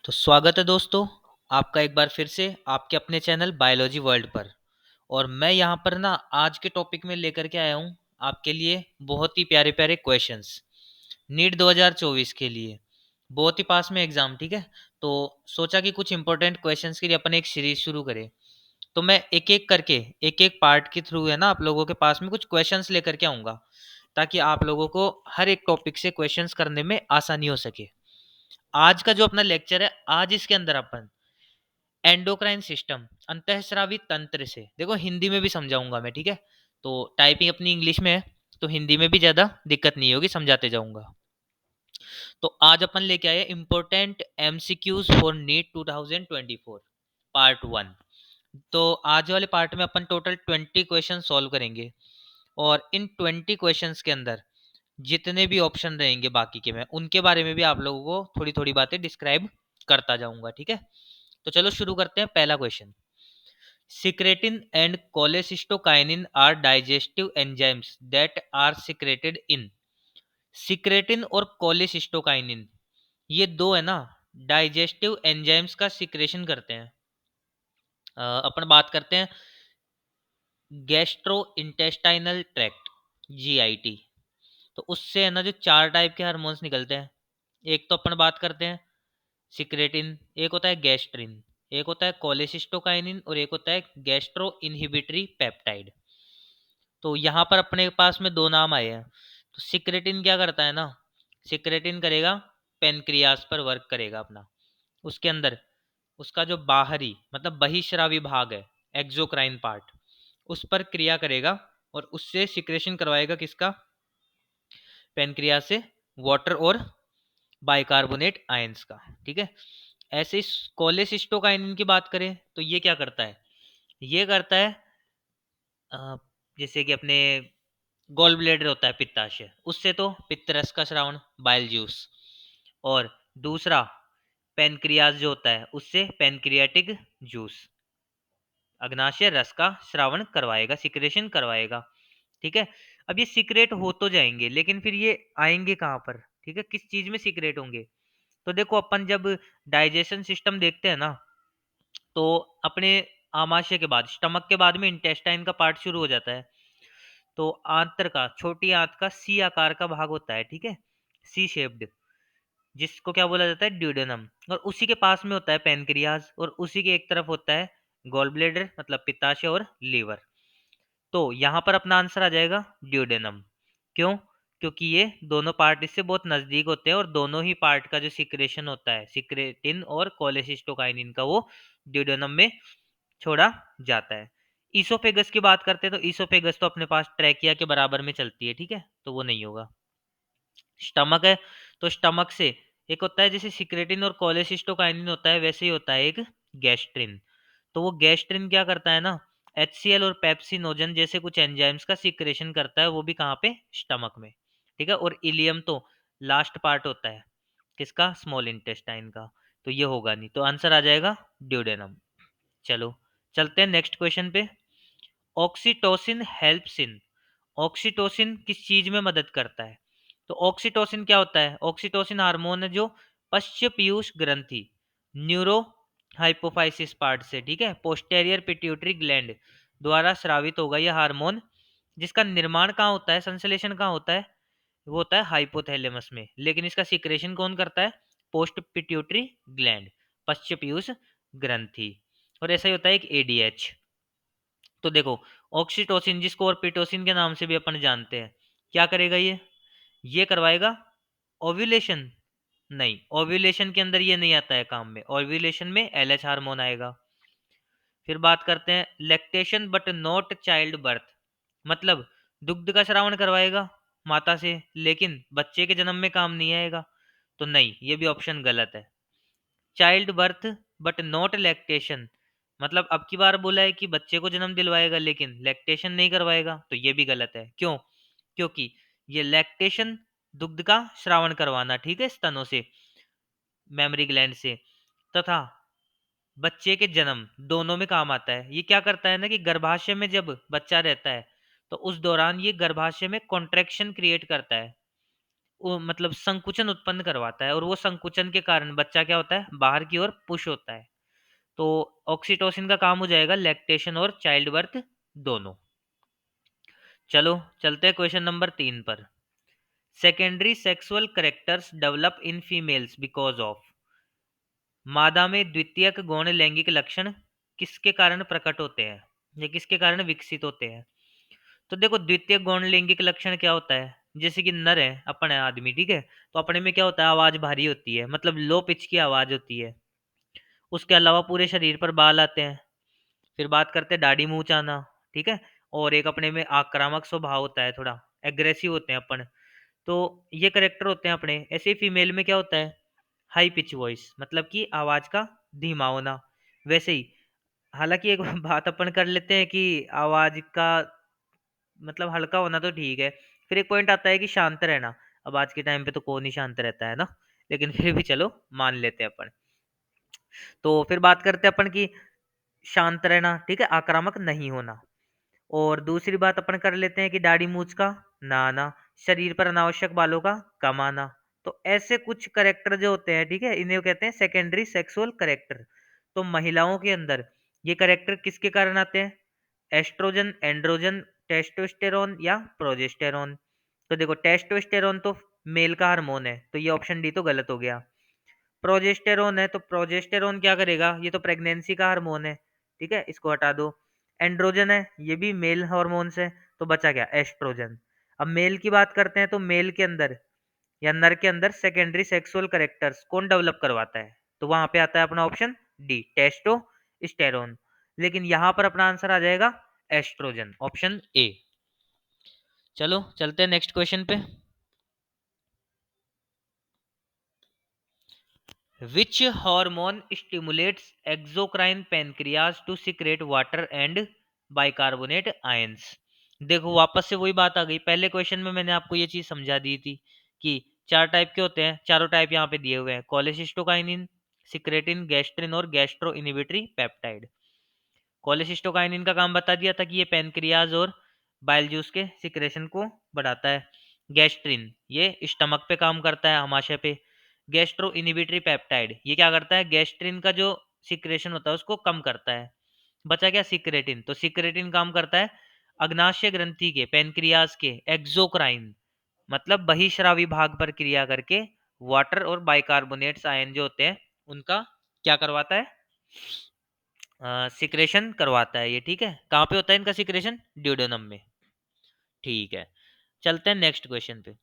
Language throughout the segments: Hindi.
तो स्वागत है दोस्तों, आपका एक बार फिर से आपके अपने चैनल बायोलॉजी वर्ल्ड पर। और मैं यहाँ पर ना आज के टॉपिक में लेकर के आया हूँ आपके लिए बहुत ही प्यारे प्यारे क्वेश्चंस नीट 2024 के लिए। बहुत ही पास में एग्जाम, ठीक है। तो सोचा कि कुछ इंपॉर्टेंट क्वेश्चंस के लिए अपन एक सीरीज शुरू करें। तो मैं एक एक करके एक एक पार्ट के थ्रू है ना आप लोगों के पास में कुछ क्वेश्चंस लेकर के आऊँगा, ताकि आप लोगों को हर एक टॉपिक से क्वेश्चंस करने में आसानी हो सके। आज का जो अपना लेक्चर है, आज इसके अंदर अपन एंडोक्राइन सिस्टम अंतःस्रावी तंत्र से, देखो हिंदी में भी समझाऊंगा मैं, ठीक है। तो टाइपिंग अपनी इंग्लिश में है, तो हिंदी में भी ज्यादा दिक्कत नहीं होगी, समझाते जाऊंगा। तो आज अपन लेके आए important MCQs for NEET 2024 part 1। तो आज वाले पार्ट में अपन टोटल 20 क्वेश्चन सॉल्व करेंगे, और इन 20 क्वेश्चंस के अंदर जितने भी ऑप्शन रहेंगे बाकी के, मैं उनके बारे में भी आप लोगों को थोड़ी थोड़ी बातें डिस्क्राइब करता जाऊंगा, ठीक है। तो चलो शुरू करते हैं। पहला question, secretin and cholecystokinin are digestive enzymes that are secreted in. Secretin और कोलेसिस्टोकाइनिन, ये दो है ना, डाइजेस्टिव एंजाइम्स का सिक्रेशन करते हैं। अपन बात करते हैं गैस्ट्रो इंटेस्टाइनल ट्रैक्ट, जीआईटी। तो उससे है ना जो चार टाइप के हार्मोन्स निकलते हैं। एक तो अपन बात करते हैं सिक्रेटिन, एक होता है गैस्ट्रिन, एक होता है कोलेसिस्टोकाइनिन, और एक होता है गैस्ट्रो इनहिबिटरी पेप्टाइड। तो यहाँ पर अपने पास में दो नाम आए हैं। तो सिक्रेटिन क्या करता है ना, सिक्रेटिन करेगा पेनक्रियास पर वर्क करेगा अपना। उसके अंदर उसका जो बाहरी मतलब बहिश्रावी भाग है, एक्सोक्राइन पार्ट, उस पर क्रिया करेगा और उससे सिक्रेशन करवाएगा किसका, पेनक्रियास से, वाटर और बाइकार्बोनेट आयंस का, ठीक है। ऐसे ही कोलेसिस्टोकाइनिन की बात करें तो ये क्या करता है, ये करता है अ, जैसे कि अपने गॉल ब्लेडर होता है पित्ताशय, उससे तो पित्तरस का श्रावण, बाइल जूस। और दूसरा पेनक्रियास जो होता है, उससे पेनक्रियाटिक जूस, अग्नाशय रस का श्रावण करवाएगा, सिक्रेशन करवाएगा, ठीक है। अब ये सिक्रेट हो तो जाएंगे, लेकिन फिर ये आएंगे कहाँ पर, ठीक है, किस चीज में सिक्रेट होंगे। तो देखो अपन जब डाइजेशन सिस्टम देखते हैं ना, तो अपने आमाशय के बाद, स्टमक के बाद में इंटेस्टाइन का पार्ट शुरू हो जाता है। तो आंत्र का, छोटी आंत का सी आकार का भाग होता है, ठीक है, सी शेप्ड, जिसको क्या बोला जाता है, ड्यूडेनम। और उसी के पास में होता है पेनक्रियाज, और उसी के एक तरफ होता है गॉल ब्लेडर मतलब पित्ताशय और लीवर। तो यहाँ पर अपना आंसर आ जाएगा ड्यूडेनम। क्यों? क्योंकि ये दोनों पार्ट इससे बहुत नजदीक होते हैं, और दोनों ही पार्ट का जो सिक्रेशन होता है, सिक्रेटिन और कोलेसिस्टोकाइनिन का, वो ड्यूडेनम में छोड़ा जाता है। ईसोफेगस की बात करते हैं तो ईसोफेगस तो अपने पास ट्रैकिया के बराबर में चलती है, ठीक है, तो वो नहीं होगा। स्टमक है, तो स्टमक से एक होता है जैसे सिक्रेटिन और कोलेसिस्टोकाइनिन होता है, वैसे ही होता है एक गैस्ट्रिन। तो वो गैस्ट्रिन क्या करता है ना, HCl और पेप्सिनोजन जैसे कुछ एंजाइम्स का सिक्रेशन करता है, वो भी कहाँ पे, स्टमक में, ठीक है। और इलियम तो लास्ट पार्ट होता है किसका, स्मॉल इंटेस्टाइन का। तो ये होगा नहीं, तो आंसर आ जाएगा ड्यूडेनम। चलो चलते हैं नेक्स्ट क्वेश्चन पे। ऑक्सीटोसिन हेल्प्स इन, ऑक्सीटोसिन किस चीज में मदद करता है। तो ऑक्सीटोसिन क्या होता है, ऑक्सीटोसिन हार्मोन है जो पश्च पीयूष ग्रंथि, न्यूरो हाइपोफाइसिस पार्ट से, ठीक है, पोस्टेरियर पिट्यूटरी ग्लैंड द्वारा स्रावित होगा यह हार्मोन, जिसका निर्माण कहाँ होता है, संश्लेषण कहाँ होता है, वो होता है हाइपोथैलेमस में, लेकिन इसका सिक्रेशन कौन करता है, पोस्ट पिट्यूटरी ग्लैंड, पश्च पीयूष ग्रंथि। और ऐसा ही होता है एक ADH। तो देखो ऑक्सीटोसिन, जिसको और पिटोसिन के नाम से भी अपन जानते हैं, क्या करेगा ये करवाएगा ओव्यूलेशन। नहीं, ओव्यूलेशन के अंदर ये नहीं आता है काम में, ओव्यूलेशन में LH हार्मोन आएगा। फिर बात करते हैं lactation but not child birth, मतलब दुग्ध का श्रावण करवाएगा माता से, लेकिन बच्चे के जन्म में काम नहीं आएगा। तो नहीं, ये भी ऑप्शन गलत है। Child birth but not lactation, मतलब अब की बार बोला है कि बच्चे को जन्म दिलवाएगा लेकिन लैक्टेशन नहीं करवाएगा, तो ये भी गलत है। क्यों? क्योंकि ये लैक्टेशन दुग्ध का श्रावण करवाना, ठीक है, स्तनों से, मेमरी ग्लैंड से, तथा बच्चे के जन्म दोनों में काम आता है। ये क्या करता है ना कि गर्भाशय में जब बच्चा रहता है, तो उस दौरान ये गर्भाशय में कॉन्ट्रैक्शन क्रिएट करता है, मतलब संकुचन उत्पन्न करवाता है, और वो संकुचन के कारण बच्चा क्या होता है, बाहर की ओर पुश होता है। तो ऑक्सीटोसिन का काम हो जाएगा लैक्टेशन और चाइल्ड बर्थ दोनों। चलो चलते हैं क्वेश्चन नंबर 3 पर। Secondary sexual characters develop in females because of. मादा में द्वितीयक गौण लैंगिक लक्षण किसके कारण प्रकट होते हैं, या किसके कारण विकसित होते हैं? तो देखो, द्वितीय गौण लैंगिक लक्षण क्या होता है, जैसे कि नर है, अपन है आदमी, ठीक है, तो अपने में क्या होता है, आवाज भारी होती है, मतलब लो पिच की आवाज होती है। उसके अलावा पूरे शरीर पर बाल आते हैं। फिर बात करते हैं दाढ़ी मूंछ आना, ठीक है। और एक अपने में आक्रामक स्वभाव होता है, थोड़ा एग्रेसिव होते हैं अपन। तो ये करेक्टर होते हैं अपने। ऐसे ही फीमेल में क्या होता है, हाई पिच वॉइस, मतलब कि आवाज का धीमा होना। वैसे ही, हालांकि एक बात अपन कर लेते हैं कि आवाज का मतलब हल्का होना तो ठीक है। फिर एक पॉइंट आता है कि शांत रहना। अब आज के टाइम पे तो कौन ही शांत रहता है ना, लेकिन फिर भी चलो मान लेते हैं अपन। तो फिर बात करते हैं अपन की शांत रहना, ठीक है, आक्रामक नहीं होना। और दूसरी बात अपन कर लेते हैं कि दाढ़ी मूछ का ना आना, शरीर पर अनावश्यक बालों का कम आना। तो ऐसे कुछ करेक्टर जो होते हैं, ठीक है, इन्हें कहते हैं सेकेंडरी सेक्सुअल करेक्टर। तो महिलाओं के अंदर ये करेक्टर किसके कारण आते हैं? एस्ट्रोजन, एंड्रोजन, टेस्टोस्टेरोन या प्रोजेस्टेरोन। तो देखो, टेस्टोस्टेरोन तो मेल का हार्मोन है, तो ये ऑप्शन डी तो गलत हो गया। प्रोजेस्टेरोन है, तो प्रोजेस्टेरोन क्या करेगा, ये तो प्रेगनेंसी का हार्मोन है, ठीक है, इसको हटा दो। एंड्रोजन है, ये भी मेल हार्मोन्स है, तो बचा क्या, एस्ट्रोजन। अब मेल की बात करते हैं, तो मेल के अंदर या नर के अंदर सेकेंडरी सेक्सुअल करेक्टर्स कौन डेवलप करवाता है? तो वहां पे आता है अपना ऑप्शन डी, टेस्टोस्टेरोन। लेकिन यहां पर अपना आंसर आ जाएगा एस्ट्रोजन, ऑप्शन ए। चलो चलते हैं नेक्स्ट क्वेश्चन पे। Which hormone stimulates exocrine pancreas to secrete water and bicarbonate ions? देखो, वापस से वही बात आ गई, पहले क्वेश्चन में मैंने आपको ये चीज समझा दी थी कि चार टाइप के होते हैं, चारों टाइप यहाँ पे दिए हुए हैं, कोलेसिस्टोकाइनिन, सिक्रेटिन, गैस्ट्रिन और गैस्ट्रो इनिबिटरी पेप्टाइड। कोलेसिस्टोकाइनिन का काम बता दिया था कि ये पैनक्रियाज और बाइल जूस के सिक्रेशन को बढ़ाता है। गैस्ट्रिन ये स्टमक पे काम करता है, आमाशय पे। गैस्ट्रो इनिबिटरी पेप्टाइड ये क्या करता है, गैस्ट्रिन का जो सिक्रेशन होता है उसको कम करता है। बचा क्या, सिक्रेटिन, तो सिक्रेटिन काम करता है अग्नाशय ग्रंथि के, पैनक्रियाज के एक्सोक्राइन, मतलब बहिश्रावी भाग पर क्रिया करके वाटर और बाइकार्बोनेट्स आयन जो होते हैं उनका क्या करवाता है, सिक्रेशन करवाता है ये, ठीक है। कहाँ पे होता है इनका सिक्रेशन, ड्यूडेनम में, ठीक है। चलते हैं नेक्स्ट क्वेश्चन पे।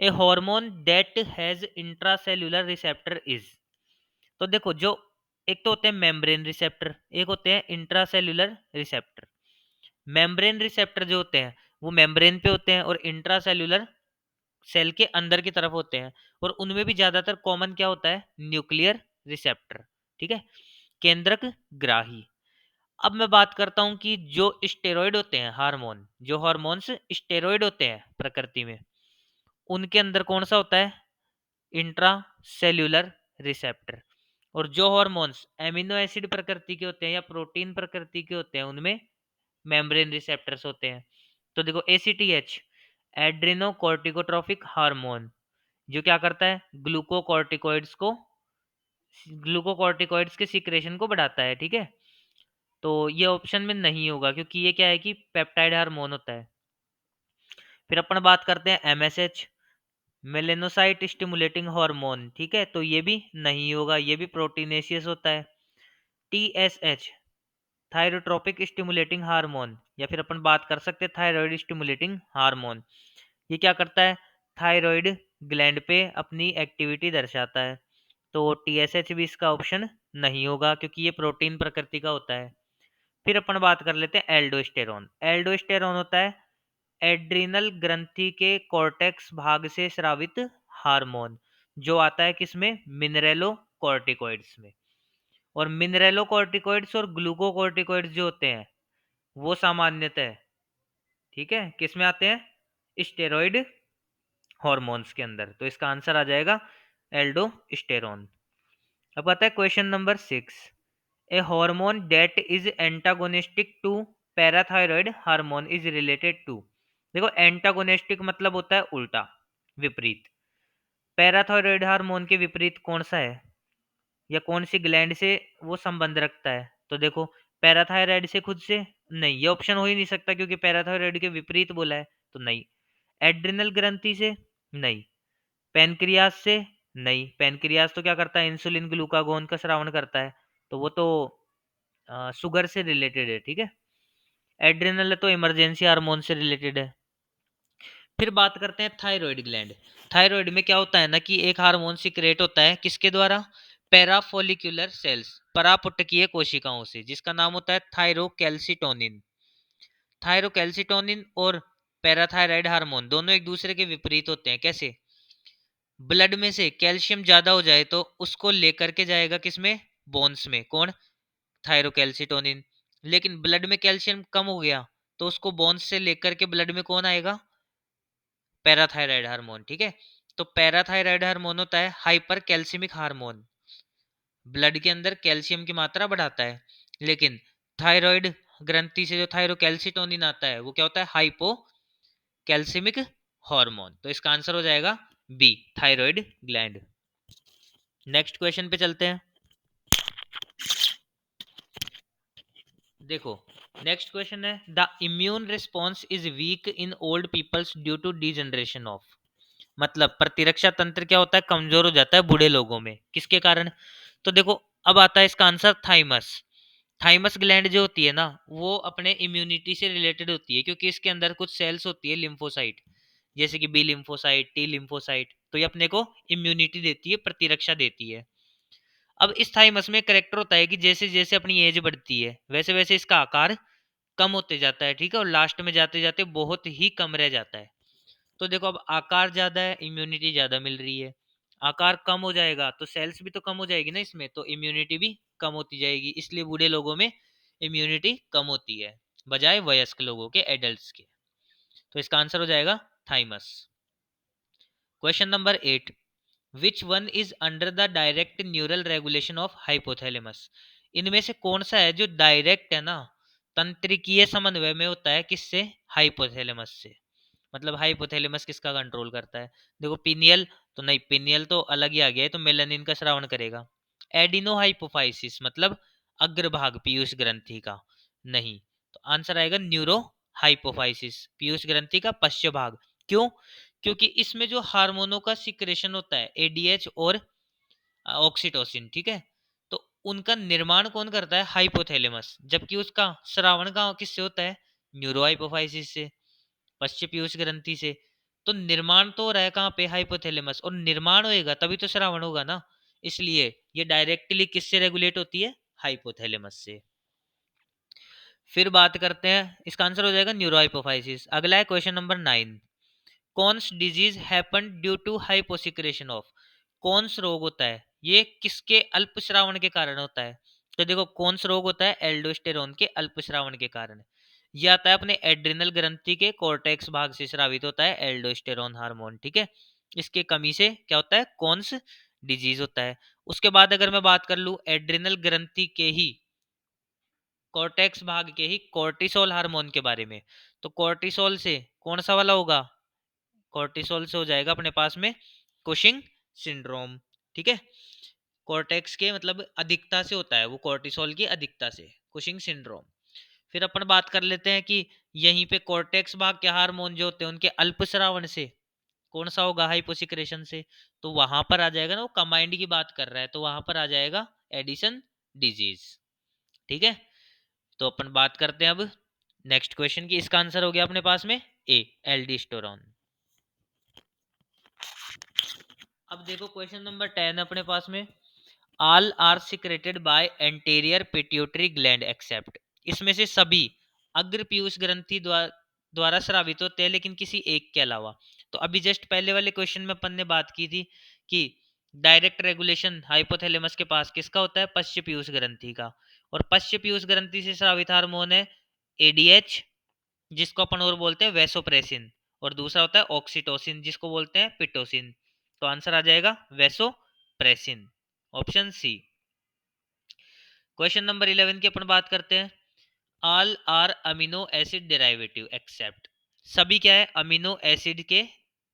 A hormone that has intracellular receptor is. तो देखो, जो एक तो होते हैं मेम्ब्रेन रिसेप्टर, एक होते हैं इंट्रासेल्यूलर रिसेप्टर। मेम्ब्रेन रिसेप्टर जो होते हैं वो मेम्ब्रेन पे होते हैं, और इंट्रासेल्यूलर सेल के अंदर की तरफ होते हैं। और उनमें भी ज्यादातर कॉमन क्या होता है, न्यूक्लियर रिसेप्टर, ठीक है, केंद्रक ग्राही। अब मैं बात करता हूं कि जो स्टेरॉइड होते हैं हार्मोन, जो हार्मोन्स स्टेरॉइड होते हैं प्रकृति में, उनके अंदर कौन सा होता है, इंट्रा सेल्यूलर रिसेप्टर। और जो हार्मोन्स एमिनो एसिड प्रकृति के होते हैं या प्रोटीन प्रकृति के होते हैं, उनमें मेम्ब्रेन रिसेप्टर्स होते हैं। तो देखो, एसीटीएच एड्रिनो कॉर्टिकोट्रोफिक हार्मोन, जो क्या करता है, ग्लूकोकॉर्टिकॉइड्स के सिक्रेशन को बढ़ाता है, ठीक है। तो ये ऑप्शन में नहीं होगा, क्योंकि ये क्या है कि पेप्टाइड हार्मोन होता है। फिर अपन बात करते हैं एमएसएच, मेलेनोसाइट स्टिमुलेटिंग हार्मोन, ठीक है, तो ये भी नहीं होगा, ये भी प्रोटीनेशियस होता है। टीएसएच, थायरोट्रोपिक स्टिमुलेटिंग हार्मोन, या फिर अपन बात कर सकते हैं थायराइड स्टिमुलेटिंग हार्मोन। ये क्या करता है, थायराइड ग्लैंड पे अपनी एक्टिविटी दर्शाता है। तो टीएसएच भी इसका ऑप्शन नहीं होगा, क्योंकि ये प्रोटीन प्रकृति का होता है। फिर अपन बात कर लेते हैं एल्डोस्टेरॉन। एल्डोस्टेरॉन होता है एड्रिनल ग्रंथि के कॉर्टेक्स भाग से स्रावित हार्मोन, जो आता है किसमें, मिनरेलो कॉर्टिकॉइड्स में। और मिनरेलो कॉर्टिकॉइड्स और ग्लूकोकॉर्टिकॉइड्स जो होते हैं वो सामान्यतः, ठीक है, किसमें आते हैं, स्टेरॉइड हॉर्मोन्स के अंदर। तो इसका आंसर आ जाएगा एल्डोस्टेरॉन। अब आता है question number 6। A hormone that is antagonistic to parathyroid hormone is related to. देखो, एंटागोनिस्टिक मतलब होता है उल्टा, विपरीत। पैराथायरॉयड हार्मोन के विपरीत कौन सा है, या कौन सी ग्लैंड से वो संबंध रखता है? तो देखो, पैराथायरॉयड से खुद से नहीं, ये ऑप्शन हो ही नहीं सकता क्योंकि पैराथायरॉयड के विपरीत बोला है, तो नहीं। एड्रिनल ग्रंथि से नहीं। पेनक्रियास से नहीं, पेनक्रियास तो क्या करता है, इंसुलिन ग्लूकागोन का स्रावन करता है, तो वो तो शुगर से रिलेटेड है, ठीक है। एड्रिनल तो इमरजेंसी हार्मोन से रिलेटेड है। फिर बात करते हैं थायराइड ग्लैंड। थायराइड में क्या होता है ना कि एक हार्मोन सिक्रेट होता है, किसके द्वारा? पैराफोलिकुलर सेल्स, परापुटकीय कोशिकाओं से, जिसका नाम होता है थायरोकैल्सिटोनिन। थायरोकैल्सिटोनिन और पैराथायराइड हार्मोन दोनों एक दूसरे के विपरीत होते हैं। कैसे? ब्लड में से कैल्शियम ज्यादा हो जाए तो उसको लेकर के जाएगा किसमें? बोन्स में। कौन? थायरोकैल्सिटोनिन। लेकिन ब्लड में कैल्शियम कम हो गया तो उसको बोन्स से लेकर के ब्लड में कौन आएगा? पैराथायराइड हार्मोन, ठीक है। तो पैराथायराइड हार्मोन होता है हाइपर कैल्सिमिक हार्मोन, ब्लड के अंदर कैल्शियम की मात्रा बढ़ाता है। लेकिन थायराइड ग्रंथि से जो थायरोकैल्सिटोनिन आता है वो क्या होता है? Hypocalcemic hormone. तो इसका आंसर हो जाएगा B, thyroid gland. Next question पे चलते हैं। देखो, नेक्स्ट क्वेश्चन है, the immune response is weak in old peoples due to degeneration of. मतलब प्रतिरक्षा तंत्र क्या होता है? कमजोर हो जाता है बूढ़े लोगों में, किसके कारण? तो देखो, अब आता है इसका आंसर थाइमस। थाइमस ग्लैंड जो होती है ना, वो अपने इम्यूनिटी से रिलेटेड होती है, क्योंकि इसके अंदर कुछ सेल्स होती है लिम्फोसाइट, जैसे कि बी लिम्फोसाइट, टी लिम्फोसाइट, तो ये अपने को इम्यूनिटी देती है, प्रतिरक्षा देती है। अब इस थाइमस में करेक्टर होता है कि जैसे जैसे अपनी एज बढ़ती है वैसे वैसे इसका आकार कम होते जाता है, ठीक है, और लास्ट में जाते जाते बहुत ही कम रह जाता है। तो देखो, अब आकार ज्यादा है, इम्यूनिटी ज्यादा मिल रही है। आकार कम हो जाएगा तो सेल्स भी तो कम हो जाएगी ना इसमें, तो इम्यूनिटी भी कम होती जाएगी, इसलिए बूढ़े लोगों में इम्यूनिटी कम होती है बजाय वयस्क लोगों के, एडल्ट्स के। तो इसका आंसर हो जाएगा thymus. Question number 8, which one is under the direct neural regulation of hypothalamus. इनमें से कौन सा है जो डायरेक्ट है ना, तंत्रिकीय समन्वय में होता है, किससे? हाइपोथैलेमस से। मतलब हाइपोथैलेमस किसका कंट्रोल करता है? देखो, पिनियल तो नहीं, पिनियल तो अलग ही आ गया है, तो मेलानिन का श्रावण करेगा। एडिनो हाइपोफाइसिस मतलब अग्रभाग पीयूष ग्रंथि का, नहीं। तो आंसर आएगा न्यूरो हाइपोफाइसिस, पीयूष ग्रंथि का पश्च भाग। क्यों? क्योंकि इसमें जो हार्मोनों का सिक्रेशन होता है, एडीएच और ऑक्सीटोसिन, ठीक है, तो उनका निर्माण कौन करता है? हाइपोथैलेमस। जबकि उसका श्रावण का किससे होता है? न्यूरो हाइपोफाइसिस से, पश्च पीयूष ग्रंथि से। तो निर्माण तो हो रहा है कहाँ पे? हाइपोथैलेमस। और निर्माण होएगा तभी तो श्रावण होगा ना, इसलिए ये डायरेक्टली किससे रेगुलेट होती है? हाइपोथैलेमस से। फिर बात करते हैं, इसका आंसर हो जाएगा न्यूरो हाइपोफाइसिस। अगला है question number 9, Conn's disease happen due to hyposecretion of. Conn's रोग होता है ये किसके अल्पश्रावण के कारण होता है? तो देखो, कौन सा रोग होता है? एल्डोस्टेरोन के अल्पश्रावण के कारण। ये आता है अपने एड्रिनल ग्रंथि के कॉर्टेक्स भाग से स्रावित होता है एल्डोस्टेरोन हार्मोन, ठीक है। इसके कमी से क्या होता है? कॉन्स डिजीज होता है। उसके बाद अगर मैं बात कर लूं एड्रिनल ग्रंथि के ही कॉर्टेक्स भाग के ही कोर्टिसोल हार्मोन के बारे में, तो कोर्टिसोल से कौन सा वाला होगा? कोर्टिसोल से हो जाएगा अपने पास में कुशिंग सिंड्रोम, ठीक है। कॉर्टेक्स के मतलब अधिकता से होता है वो, कोर्टिसोल की अधिकता से कुशिंग सिंड्रोम। फिर अपन बात कर लेते हैं कि यहीं पे कॉर्टेक्स भाग के हार्मोन जो होते हैं उनके अल्पस्रावन से कौन सा होगा? हाइपोसिक्रेशन से। तो वहां पर आ जाएगा ना, वो कमांड की बात कर रहा है, तो वहां पर आ जाएगा एडिसन डिजीज, ठीक है। तो अपन बात करते हैं अब नेक्स्ट क्वेश्चन की। इसका आंसर हो गया अपने पास में ए, एल्डिस्टोरॉन। अब देखो क्वेश्चन नंबर 10 अपने पास में, all are secreted by anterior pituitary gland except. इसमें से सभी अग्र पीयूष ग्रंथि द्वारा स्रावित होते हैं लेकिन किसी एक के अलावा। तो अभी जस्ट पहले वाले क्वेश्चन में अपन ने बात की थी कि डायरेक्ट रेगुलेशन हाइपोथैलेमस के पास किसका होता है? पश्च पीयूष ग्रंथि का। और पश्च पीयूष ग्रंथि से स्रावित हार्मोन है एडीएच, जिसको अपन और बोलते हैं वेसोप्रेसिन, और दूसरा होता है ऑक्सीटोसिन, जिसको बोलते हैं पिटोसिन। तो आंसर आ जाएगा vasopressin, option C. Question number 11 की अपन बात करते हैं, all are amino acid derivative except. सभी क्या है? अमीनो एसिड के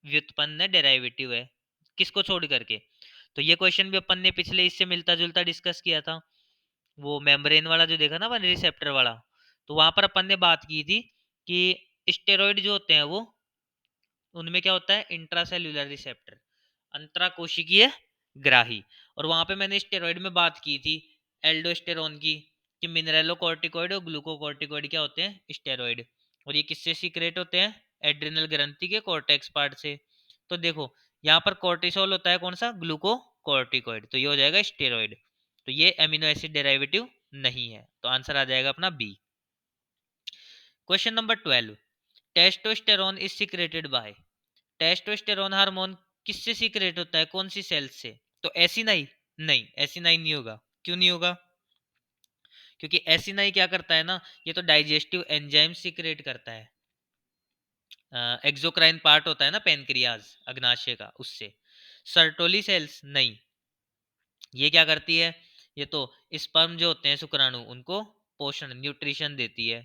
व्युत्पन्न डेरिवेटिव है, किसको छोड़ करके? तो ये क्वेश्चन भी अपन ने पिछले इससे मिलता जुलता डिस्कस किया था, वो मेम्ब्रेन वाला जो देखा ना अपन, रिसेप्टर वाला। तो वहां पर अपन ने बात की थी कि स्टेरॉइड जो होते हैं वो, उनमें क्या होता है, इंट्रासेल्यूलर रिसेप्टर, अंतराकोशिकीय ग्राही। और वहां पे मैंने स्टेरॉइड में बात की थी एल्डोस्टेरोन की, कि मिनरलोकॉर्टिकॉइड और ग्लूकोकॉर्टिकॉइड क्या होते हैं, स्टेरॉइड। और ये किससे सीक्रेट होते हैं, एड्रिनल ग्रंथि के कॉर्टेक्स पार्ट से। तो देखो यहाँ पर कोर्टिसोल होता है कौन सा, ग्लूकोकॉर्टिकॉइड, तो ये हो जाएगा स्टेरॉइड। तो ये एमिनो एसिड डेरिवेटिव नहीं है, तो आंसर आ जाएगा अपना B. Question number 12, testosterone is secreted by. Testosterone hormone किससे सीक्रेट होता है, कौन सी सेल से? तो एसिनाई, नहीं एसिनाई नहीं होगा। क्यों नहीं होगा? क्योंकि एसिनाई क्या करता है ना, ये तो डाइजेस्टिव एंजाइम सीक्रेट करता है, एक्सोक्राइन पार्ट होता है ना पेनक्रियाज, अग्नाशय का, उससे। सर्टोली सेल्स नहीं, ये क्या करती है, ये तो स्पर्म जो होते हैं शुक्राणु, उनको पोषण न्यूट्रिशन देती है।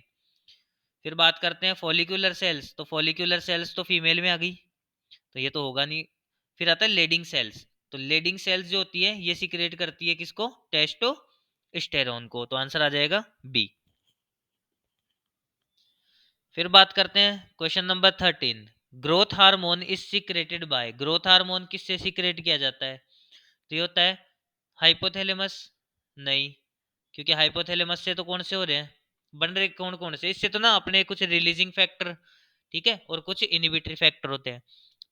फिर बात करते हैं फॉलिक्यूलर सेल्स, तो फॉलिक्यूलर सेल्स तो फीमेल में आ गई, तो ये तो होगा नहीं। फिर आता है लेडिंग सेल्स, तो लेडिंग सेल्स जो होती है ये सीक्रेट करती है किसको, टेस्टोस्टेरोन को, तो आंसर आ जाएगा बी। फिर बात करते हैं question number 13, growth hormone is secreted bye. Growth hormone किससे सीक्रेट किया जाता है? तो ये होता है हाइपोथैलेमस, नहीं, क्योंकि हाइपोथैलेमस से तो कौन से हो रहे हैं, बन रहे कौन कौन से, इससे तो ना अपने कुछ रिलीजिंग फैक्टर, ठीक है, और कुछ इनिबिटरी फैक्टर होते हैं।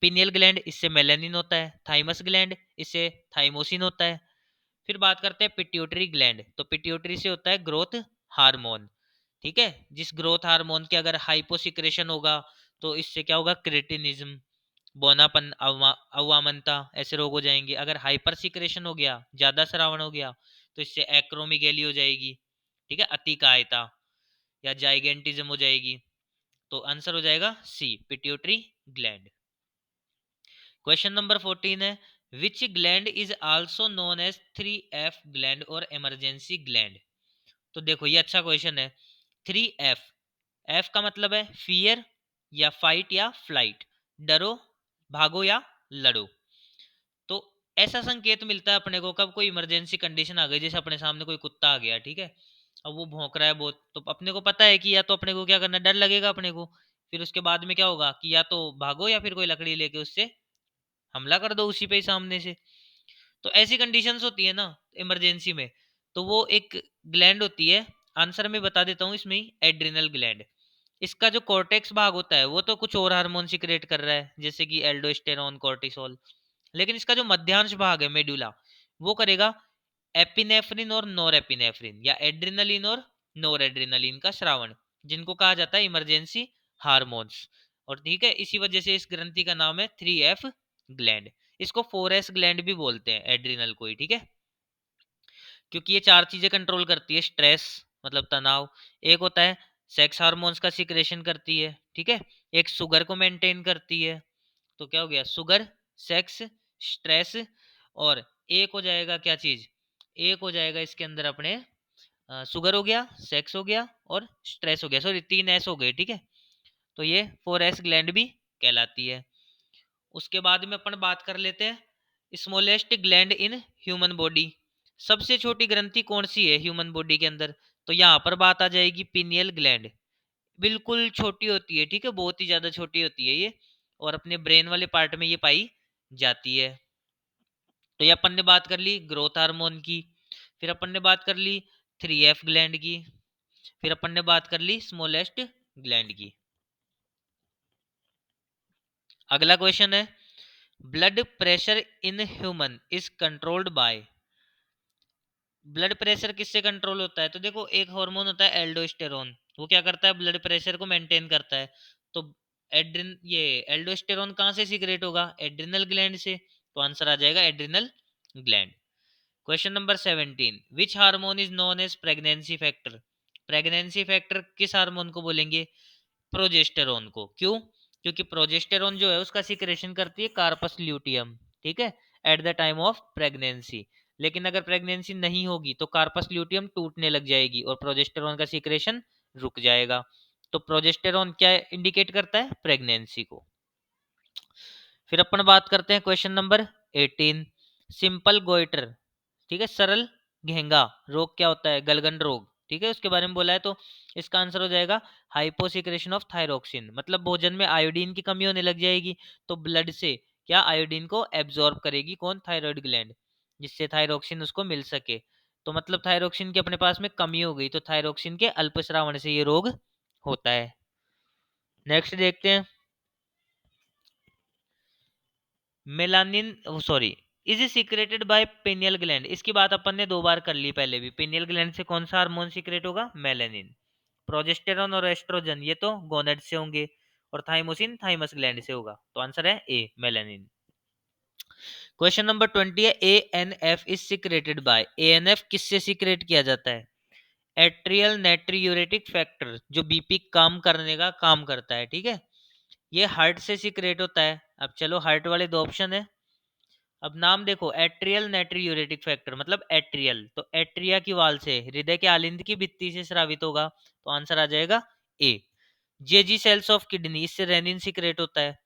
पिनियल ग्लैंड, इससे मेलानिन होता है। थाइमस ग्लैंड, इससे थाइमोसिन होता है। फिर बात करते हैं पिट्यूटरी ग्लैंड, तो पिट्यूटरी से होता है ग्रोथ हार्मोन, ठीक है। जिस ग्रोथ हार्मोन के अगर हाइपोसिक्रेशन होगा तो इससे क्या होगा, क्रेटिनिज्म, बोनापन, अवामनता, ऐसे रोग हो जाएंगे। अगर हाइपर सिक्रेशन हो गया, ज्यादा श्रावण हो गया, तो इससे एक्रोमीगेली हो जाएगी, ठीक है, अतिकायता या जाइगेंटिज्म हो जाएगी। तो आंसर हो जाएगा C, pituitary gland. Question number 14 है, which gland is also known as 3F gland और इमरजेंसी ग्लैंड। तो देखो ये अच्छा क्वेश्चन है। 3F, एफ का मतलब है फियर या फाइट या फ्लाइट, डरो, भागो या लड़ो। तो ऐसा संकेत मिलता है अपने को कब कोई इमरजेंसी कंडीशन आ गई, जैसे अपने सामने कोई कुत्ता आ गया, ठीक है, अब वो भौंक रहा है बहुत, तो अपने को पता है कि या तो अपने को क्या करना, डर लगेगा अपने को, फिर उसके बाद में क्या होगा कि या तो भागो या फिर कोई लकड़ी लेके उससे हमला कर दो उसी पे ही सामने से। तो ऐसी कंडीशंस होती है ना इमरजेंसी में, तो वो एक ग्लैंड होती है, आंसर में बता देता हूँ इसमें ही, एड्रिनल ग्लैंड। इसका जो कॉर्टेक्स भाग होता है वो तो कुछ और हार्मोन सिक्रेट कर रहा है, जैसे कि एल्डोस्टेरोन, कॉर्टिसोल, लेकिन इसका जो मध्यांश भाग है मेडुला, वो करेगा एपिनेफ्रिन और नोर एपिनेफ्रिन, या एड्रिनलिन और नोर एड्रिनलिन का श्रावण, जिनको कहा जाता है इमरजेंसी हार्मोन्स। और ठीक है, इसी वजह से इस ग्रंथि का नाम है 3F ग्लैंड। इसको 4S ग्लैंड भी बोलते हैं एड्रिनल को ही, ठीक है, क्योंकि ये चार चीजें कंट्रोल करती है, स्ट्रेस मतलब तनाव, एक होता है सेक्स हार्मोन्स का सिक्रेशन करती है, ठीक है, एक शुगर को मेंटेन करती है, तो क्या हो गया, शुगर, सेक्स, स्ट्रेस, और एक हो जाएगा क्या चीज, एक हो जाएगा इसके अंदर अपने शुगर हो गया, सेक्स हो गया और स्ट्रेस हो गया, सॉरी 3S हो गए, ठीक है। तो ये 4S ग्लैंड भी कहलाती है। उसके बाद में अपन बात कर लेते हैं smallest gland in human body. सबसे छोटी ग्रंथि कौन सी है ह्यूमन बॉडी के अंदर? तो यहाँ पर बात आ जाएगी पिनियल ग्लैंड, बिल्कुल छोटी होती है, ठीक है, बहुत ही ज्यादा छोटी होती है ये, और अपने ब्रेन वाले पार्ट में ये पाई जाती है। तो ये अपन ने बात कर ली ग्रोथ हार्मोन की, फिर अपन ने बात कर ली 3F ग्लैंड की, फिर अपन ने बात कर ली स्मॉलेस्ट ग्लैंड की। अगला क्वेश्चन है, blood pressure in human is controlled by. Blood pressure किससे कंट्रोल होता है? तो देखो एक हार्मोन होता है एल्डोस्टेरोन, वो क्या करता है, ब्लड प्रेशर को मेंटेन करता है। तो एड्रिन ये एल्डोस्टेरोन कहाँ से सीक्रेट होगा? एड्रिनल ग्लैंड से, तो आंसर आ जाएगा adrenal gland. Question number 17, which hormone is known as pregnancy factor. Pregnancy factor किस हार्मोन को बोलेंगे? प्रोजेस्टेरोन को। क्यों? क्योंकि प्रोजेस्टेरोन जो है उसका सिक्रेशन करती है कार्पस ल्यूटियम, ठीक है, at the time of pregnancy. लेकिन अगर प्रेगनेंसी नहीं होगी तो कार्पस ल्यूटियम टूटने लग जाएगी और प्रोजेस्टेरोन का सिक्रेशन रुक जाएगा। तो प्रोजेस्टेरोन क्या इंडिकेट करता है? प्रेगनेंसी को। फिर अपन बात करते हैं क्वेश्चन नंबर 18 सिंपल गोइटर, ठीक है, सरल घेंगा रोग क्या होता है, गलगंड रोग, ठीक है, उसके बारे में बोला है। तो इसका आंसर हो जाएगा हाइपोसिक्रेशन ऑफ थायरोक्सिन, मतलब भोजन में आयोडीन की कमी होने लग जाएगी, तो ब्लड से क्या आयोडीन को एब्जॉर्ब करेगी कौन, थायराइड ग्लैंड, जिससे थायरोक्सिन उसको मिल सके। तो मतलब थायरोक्सिन की अपने पास में कमी हो गई, तो थायरोक्सिन के अल्पस्रावन से ये रोग होता है। नेक्स्ट देखते हैं, melanin, sorry, is secreted bye pineal gland, इसकी बात अपन ने 2 बार कर ली पहले भी। पिनियल ग्लैंड से कौन सा हार्मोन सीक्रेट होगा, मेलानिन। प्रोजेस्टेरॉन और एस्ट्रोजन ये तो गोनेड से होंगे, और थाइमोसिन थाइमस ग्लैंड से होगा, तो आंसर है ए, मेलानिन। क्वेश्चन नंबर 20 है, A N F is secreted by, A N F किससे सीक्रेट किया जाता है, एट्रियल नाइट्रियूरेटिक फैक्टर, जो बीपी कम करने का काम करता है, ठीक है, ये हार्ट से सीक्रेट होता है। अब चलो हार्ट वाले 2 ऑप्शन है, अब नाम देखो, एट्रियल नाइट्रियूरेटिक फैक्टर मतलब एट्रियल, तो एट्रिया की वाल से, हृदय के आलिंद की भित्ति से स्रावित होगा, तो आंसर आ जाएगा ए। जेजी सेल्स ऑफ किडनी, इससे रेनिन सीक्रेट होता है।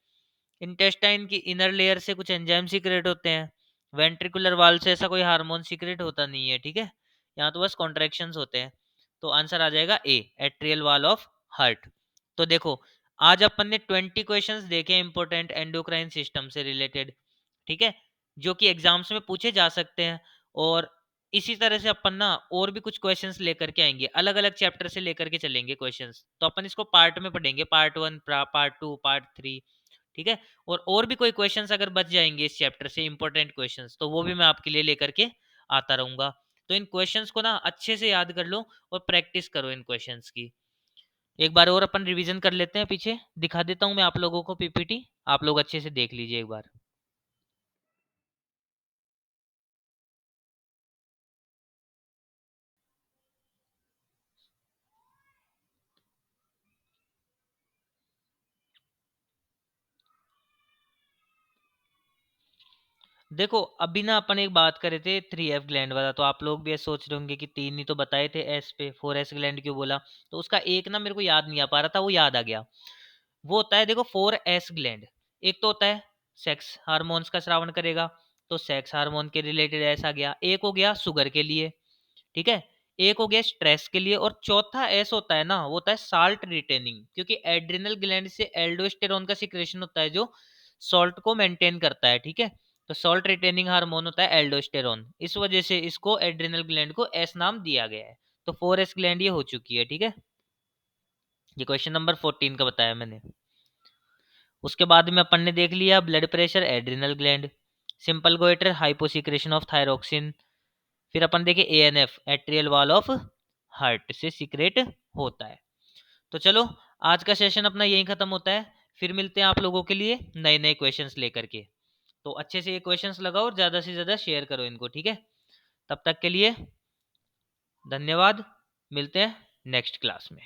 इंटेस्टाइन की इनर लेयर से कुछ एंजाइम सीक्रेट होते हैं। वेंट्रिकुलर वाल से ऐसा कोई हार्मोन सीक्रेट होता नहीं है, ठीक है, यहाँ तो बस कॉन्ट्रैक्शंस होते हैं, तो आंसर आ जाएगा ए, एट्रियल वाल ऑफ हार्ट। तो देखो आज अपन ने 20 क्वेश्चंस देखे इंपॉर्टेंट एंडोक्राइन सिस्टम से रिलेटेड, ठीक है, जो कि एग्जाम्स में पूछे जा सकते हैं। और इसी तरह से अपन ना और भी कुछ क्वेश्चंस लेकर के आएंगे, अलग अलग चैप्टर से लेकर के चलेंगे क्वेश्चंस, तो अपन इसको पार्ट में पढ़ेंगे, पार्ट 1, पार्ट 2, पार्ट 3, ठीक है। और भी कोई क्वेश्चंस अगर बच जाएंगे इस चैप्टर से इंपॉर्टेंट क्वेश्चंस, तो वो भी मैं आपके लिए लेकर के आता रहूंगा। तो इन क्वेश्चंस को ना अच्छे से याद कर लो और प्रैक्टिस करो इन क्वेश्चंस की। एक बार और अपन रिवीजन कर लेते हैं, पीछे दिखा देता हूं मैं आप लोगों को पीपीटी, आप लोग अच्छे से देख लीजिए एक बार। देखो अभी ना अपन एक बात करे थे 3F ग्लैंड वाला, तो आप लोग भी ऐसे सोच रहे होंगे कि 3 ही तो बताए थे एस पे, 4S ग्लैंड क्यों बोला, तो उसका एक ना मेरे को याद नहीं आ पा रहा था, वो याद आ गया। वो होता है देखो 4S ग्लैंड, एक तो होता है सेक्स हार्मोन्स का स्रावन करेगा, तो सेक्स हार्मोन के रिलेटेड ऐसा गया, एक हो गया शुगर के लिए, ठीक है, एक हो गया स्ट्रेस के लिए, और चौथा एस होता है ना, वो होता है साल्ट रिटेनिंग, क्योंकि एड्रिनल ग्लैंड से एल्डोस्टेरोन का सिक्रेशन होता है जो सॉल्ट को मेंटेन करता है, ठीक है, तो सॉल्ट रिटेनिंग हार्मोन होता है एल्डोस्टेरोन, इस वजह से इसको एड्रिनल ग्लैंड को एस नाम दिया गया है। तो 4S ग्लैंड ये हो चुकी है, ठीक है, ये क्वेश्चन नंबर 14 का बताया मैंने। उसके बाद में अपन ने देख लिया blood pressure, adrenal gland, simple goitre, hyposecretion of thyroxine, फिर अपन देखे ANF, atrial wall of heart से सीक्रेट होता है। तो चलो आज का सेशन अपना यही खत्म होता है, फिर मिलते हैं आप लोगों के लिए नए नए क्वेश्चंस लेकर के। तो अच्छे से ये क्वेश्चंस लगाओ और ज्यादा से ज्यादा शेयर करो इनको, ठीक है, तब तक के लिए धन्यवाद, मिलते हैं नेक्स्ट क्लास में।